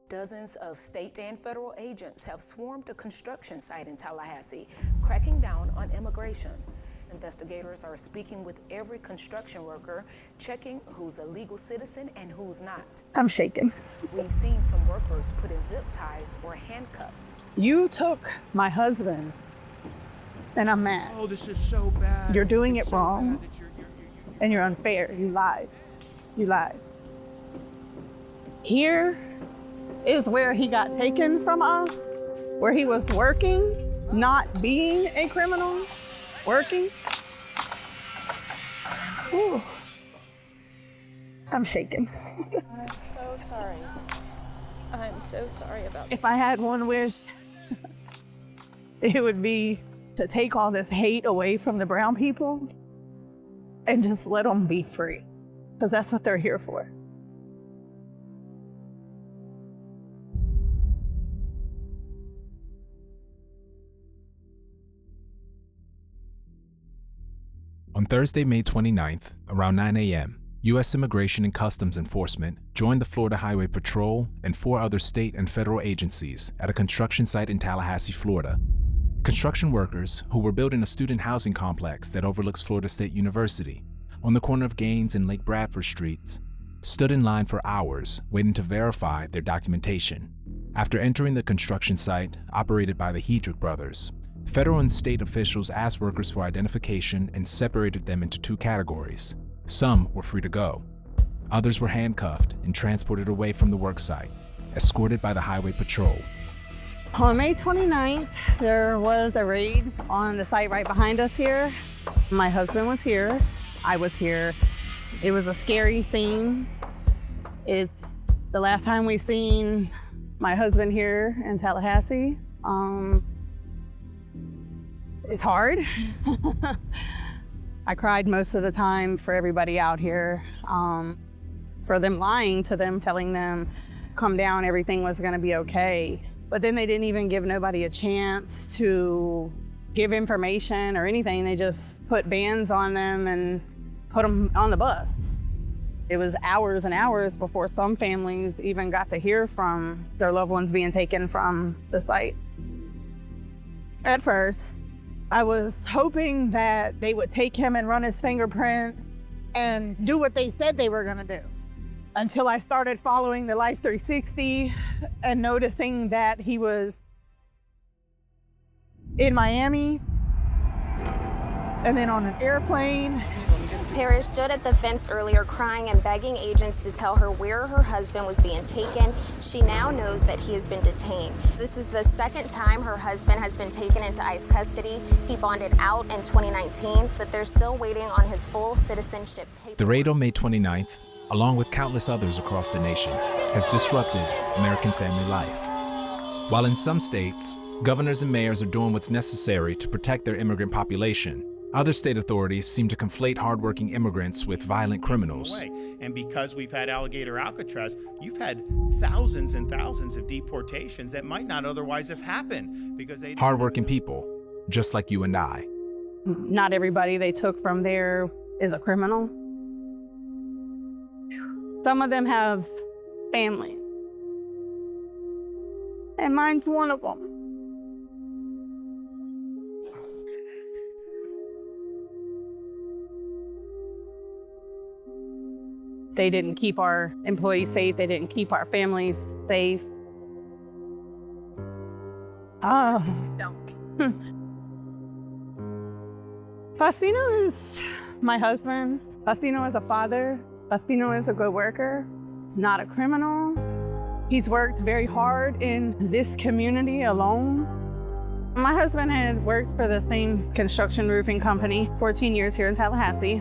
Dozens of state and federal agents have swarmed a construction site in Tallahassee, cracking down on immigration. Investigators are speaking with every construction worker, checking who's a legal citizen and who's not. I'm shaking. We've seen some workers put in zip ties or handcuffs. You took my husband, and I'm mad. Oh, this is so bad. You're doing It's it so wrong, bad that and you're unfair. You lied. You lied. Here is where he got taken from us, where he was working, not being a criminal, working. Ooh. I'm shaking. I'm so sorry. I'm so sorry about that. If I had one wish, it would be to take all this hate away from the brown people and just let them be free, because that's what they're here for. On Thursday, May 29th, around 9 a.m., U.S. Immigration and Customs Enforcement joined the Florida Highway Patrol and 4 other state and federal agencies at a construction site in Tallahassee, Florida. Construction workers, who were building a student housing complex that overlooks Florida State University, on the corner of Gaines and Lake Bradford Streets, stood in line for hours waiting to verify their documentation. After entering the construction site, operated by the Hedrick brothers, federal and state officials asked workers for identification and separated them into 2 categories. Some were free to go. Others were handcuffed and transported away from the worksite, escorted by the Highway Patrol. On May 29th, there was a raid on the site right behind us here. My husband was here. I was here. It was a scary scene. It's the last time we've seen my husband here in Tallahassee. It's hard. I cried most of the time for everybody out here, for them lying to them, telling them, come down, everything was gonna be okay. But then they didn't even give nobody a chance to give information or anything. They just put bans on them and put them on the bus. It was hours and hours before some families even got to hear from their loved ones being taken from the site. At first, I was hoping that they would take him and run his fingerprints and do what they said they were gonna do. Until I started following the Life 360 and noticing that he was in Miami and then on an airplane. Parrish stood at the fence earlier crying and begging agents to tell her where her husband was being taken. She now knows that he has been detained. This is the second time her husband has been taken into ICE custody. He bonded out in 2019, but they're still waiting on his full citizenship paperwork. The raid on May 29th, along with countless others across the nation, has disrupted American family life. While in some states, governors and mayors are doing what's necessary to protect their immigrant population, other state authorities seem to conflate hardworking immigrants with violent criminals. And because we've had Alligator Alcatraz, you've had thousands and thousands of deportations that might not otherwise have happened because they... Hardworking people, just like you and I. Not everybody they took from there is a criminal. Some of them have families, and mine's one of them. They didn't keep our employees safe. They didn't keep our families safe. Faustino is my husband. Faustino is a father. Faustino is a good worker, not a criminal. He's worked very hard in this community alone. My husband had worked for the same construction roofing company 14 years here in Tallahassee.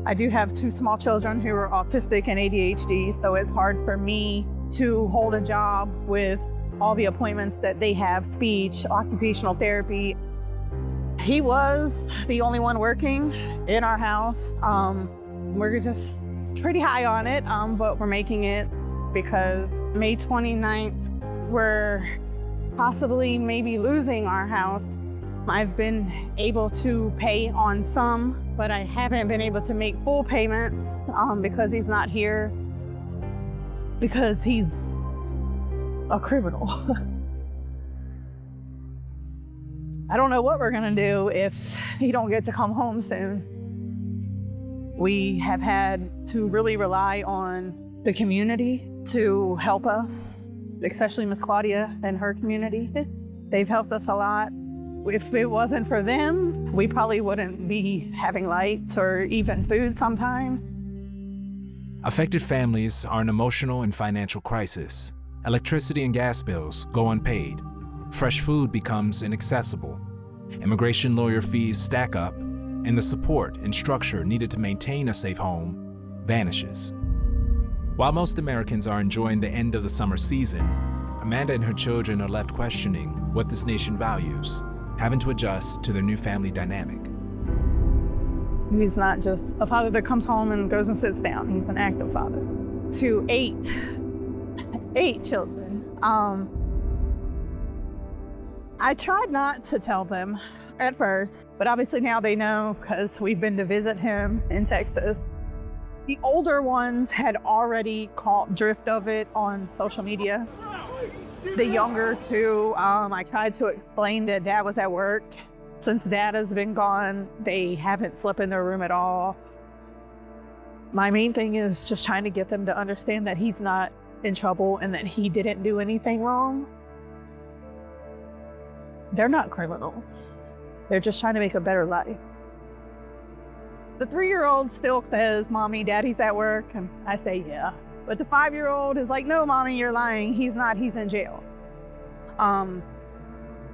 I do have 2 small children who are autistic and ADHD, so it's hard for me to hold a job with all the appointments that they have, speech, occupational therapy. He was the only one working in our house. We're just pretty high on it, but we're making it because May 29th, we're possibly maybe losing our house. I've been able to pay on some, but I haven't been able to make full payments because he's not here, because he's a criminal. I don't know what we're gonna do if he don't get to come home soon. We have had to really rely on the community to help us, especially Miss Claudia and her community. They've helped us a lot. If it wasn't for them, we probably wouldn't be having lights or even food sometimes. Affected families are in emotional and financial crisis. Electricity and gas bills go unpaid. Fresh food becomes inaccessible. Immigration lawyer fees stack up, and the support and structure needed to maintain a safe home vanishes. While most Americans are enjoying the end of the summer season, Amanda and her children are left questioning what this nation values, having to adjust to their new family dynamic. He's not just a father that comes home and goes and sits down. He's an active father to eight children. I tried not to tell them at first, but obviously now they know because we've been to visit him in Texas. The older ones had already caught drift of it on social media. The younger two, I tried to explain that Dad was at work. Since Dad has been gone, they haven't slept in their room at all. My main thing is just trying to get them to understand that he's not in trouble and that he didn't do anything wrong. They're not criminals. They're just trying to make a better life. The 3-year-old still says, "Mommy, Daddy's at work." And I say, "Yeah." But the 5-year-old is like, "No, Mommy, you're lying. He's not. He's in jail."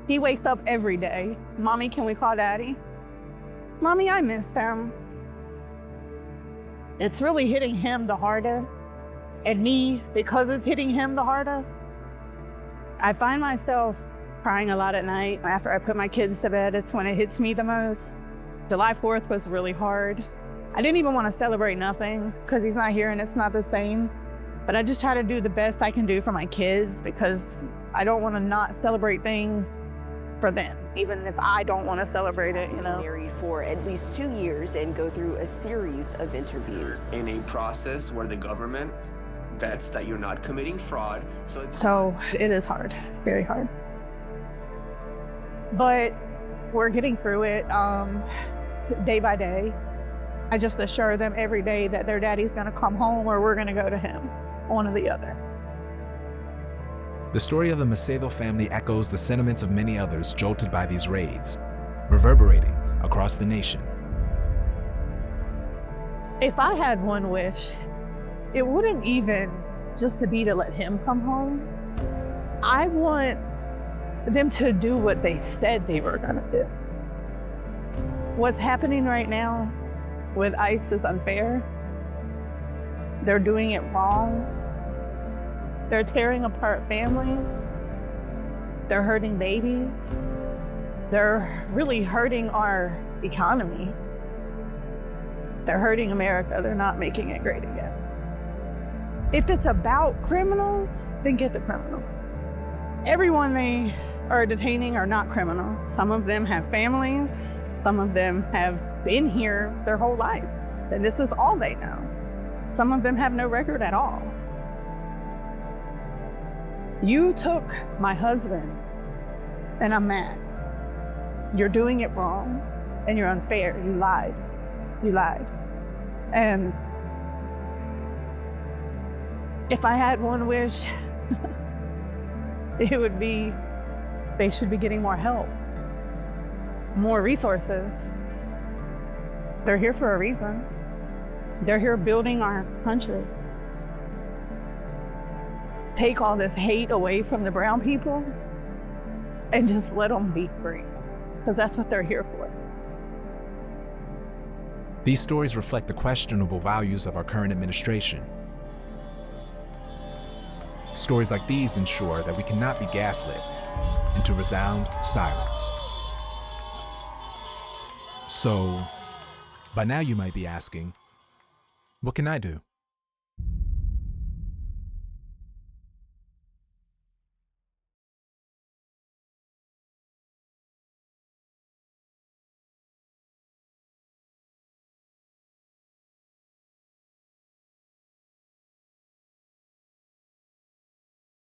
He wakes up every day. "Mommy, can we call Daddy?" "Mommy, I missed him." It's really hitting him the hardest. And me, because it's hitting him the hardest, I find myself crying a lot at night. After I put my kids to bed, it's when it hits me the most. July 4th was really hard. I didn't even want to celebrate nothing because he's not here and it's not the same. But I just try to do the best I can do for my kids because I don't want to not celebrate things for them, even if I don't want to celebrate it, you know. Married for at least 2 years and go through a series of interviews. In a process where the government vets that you're not committing fraud. So it is hard, very hard. But we're getting through it day by day. I just assure them every day that their daddy's gonna come home or we're gonna go to him, one or the other. The story of the Macedo family echoes the sentiments of many others jolted by these raids, reverberating across the nation. If I had one wish, it wouldn't even just to be to let him come home. I want them to do what they said they were gonna do. What's happening right now with ICE is unfair. They're doing it wrong. They're tearing apart families. They're hurting babies. They're really hurting our economy. They're hurting America. They're not making it great again. If it's about criminals, then get the criminal. Everyone they are detaining are not criminals. Some of them have families. Some of them have been here their whole life, and this is all they know. Some of them have no record at all. You took my husband, and I'm mad. You're doing it wrong, and you're unfair. You lied. You lied. And if I had one wish, it would be they should be getting more help, more resources. They're here for a reason. They're here building our country. Take all this hate away from the brown people and just let them be free, because that's what they're here for. These stories reflect the questionable values of our current administration. Stories like these ensure that we cannot be gaslit into resound silence. So, by now you might be asking, what can I do?